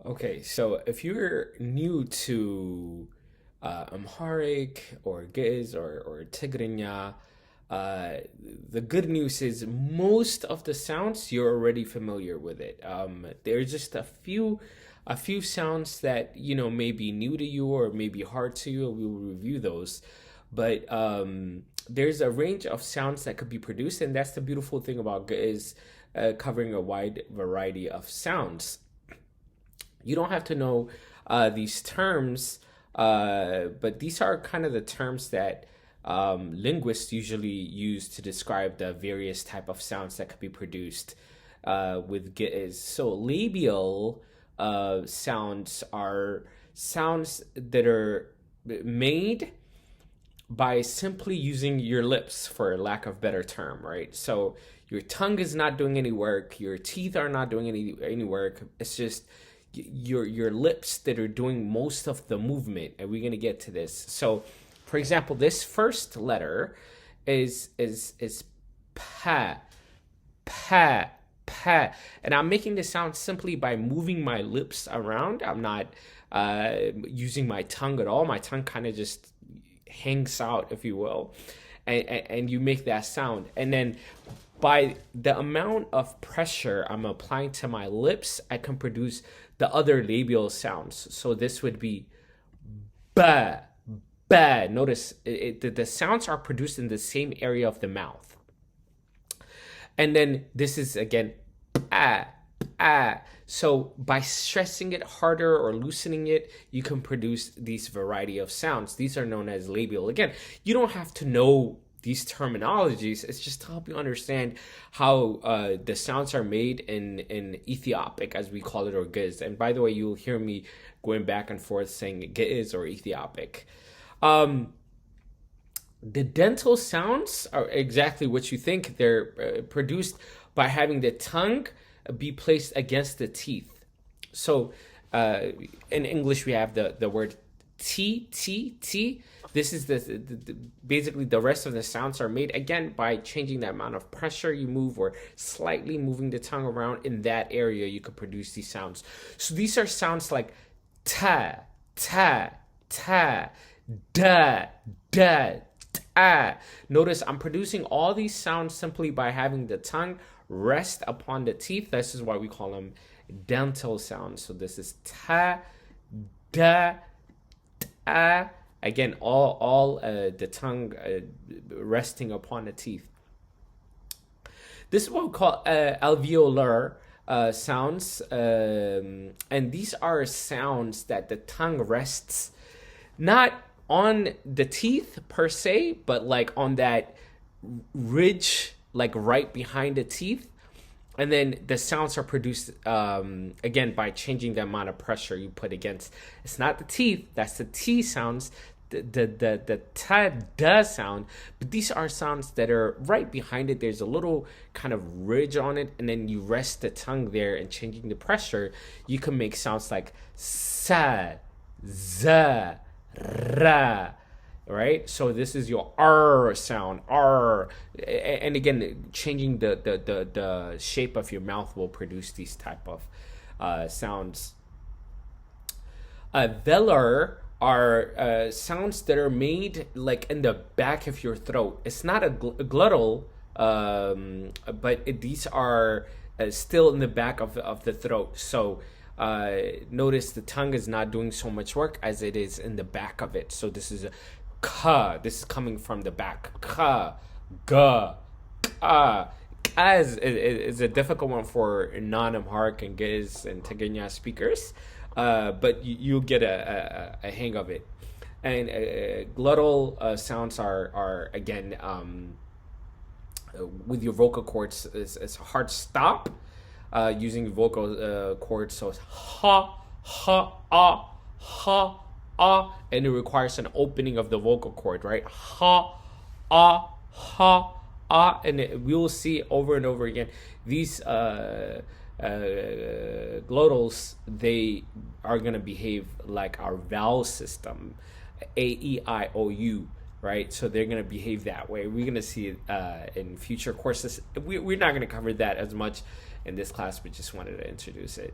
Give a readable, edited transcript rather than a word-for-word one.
Okay, so if you're new to Amharic or Giz or Tigrinya, uh, the good news is most of the sounds you're already familiar with it. There's just a few sounds that may be new to you or may be hard to you. We will review those, but there's a range of sounds that could be produced, and that's the beautiful thing about Giz, covering a wide variety of sounds. You don't have to know these terms, but these are kind of the terms that linguists usually use to describe the various type of sounds that could be produced with Giz. So labial sounds are sounds that are made by simply using your lips, for lack of better term, right? So your tongue is not doing any work, your teeth are not doing any work. It's just your lips that are doing most of the movement, and we're gonna get to this. So, for example, this first letter is pa, pa, pa, and I'm making this sound simply by moving my lips around. I'm not using my tongue at all. My tongue kind of just hangs out, if you will, and you make that sound. And then by the amount of pressure I'm applying to my lips, I can produce the other labial sounds. So this would be ba, ba. Notice the sounds are produced in the same area of the mouth. And then this is again ah, ah. So by stressing it harder or loosening it, you can produce these variety of sounds. These are known as labial. Again, you don't have to know these terminologies. It's just to help you understand how the sounds are made in Ethiopic, as we call it, or Giz. And by the way, you'll hear me going back and forth saying Giz or Ethiopic. The dental sounds are exactly what you think. They're produced by having the tongue be placed against the teeth. So in English, we have the word T, T, T. This is basically the rest of the sounds are made again by changing the amount of pressure you move or slightly moving the tongue around in that area. You could produce these sounds. So these are sounds like ta, ta, ta, da, da, ta. Notice I'm producing all these sounds simply by having the tongue rest upon the teeth. This is why we call them dental sounds. So this is ta, da, ta. Again, all the tongue resting upon the teeth. This is what we call alveolar sounds, and these are sounds that the tongue rests not on the teeth per se, but like on that ridge, like right behind the teeth. And then the sounds are produced again by changing the amount of pressure you put against. It's not the teeth; that's the T sounds, the ta da sound. But these are sounds that are right behind it. There's a little kind of ridge on it, and then you rest the tongue there, and changing the pressure, you can make sounds like sa, za, ra. Right, so this is your R sound, R, and again, changing the shape of your mouth will produce these type of sounds. Velar are sounds that are made like in the back of your throat. It's not a glottal, but these are still in the back of the throat. So notice the tongue is not doing so much work as it is in the back of it. So this is a ka. This is coming from the back. Ka, ga, ka. Ka is a difficult one for non-Amharic and Giz and Tigrinya speakers, but you'll get a hang of it. And glottal sounds are again with your vocal cords. It's a hard stop using vocal cords. So it's ha, ha, ah, ha, ah, and it requires an opening of the vocal cord, right? Ha, ah, ha, ah, and we will see over and over again these glottals. They are gonna behave like our vowel system, A-E-I-O-U, right? So they're gonna behave that way. We're gonna see it in future courses. We're not gonna cover that as much in this class, but just wanted to introduce it.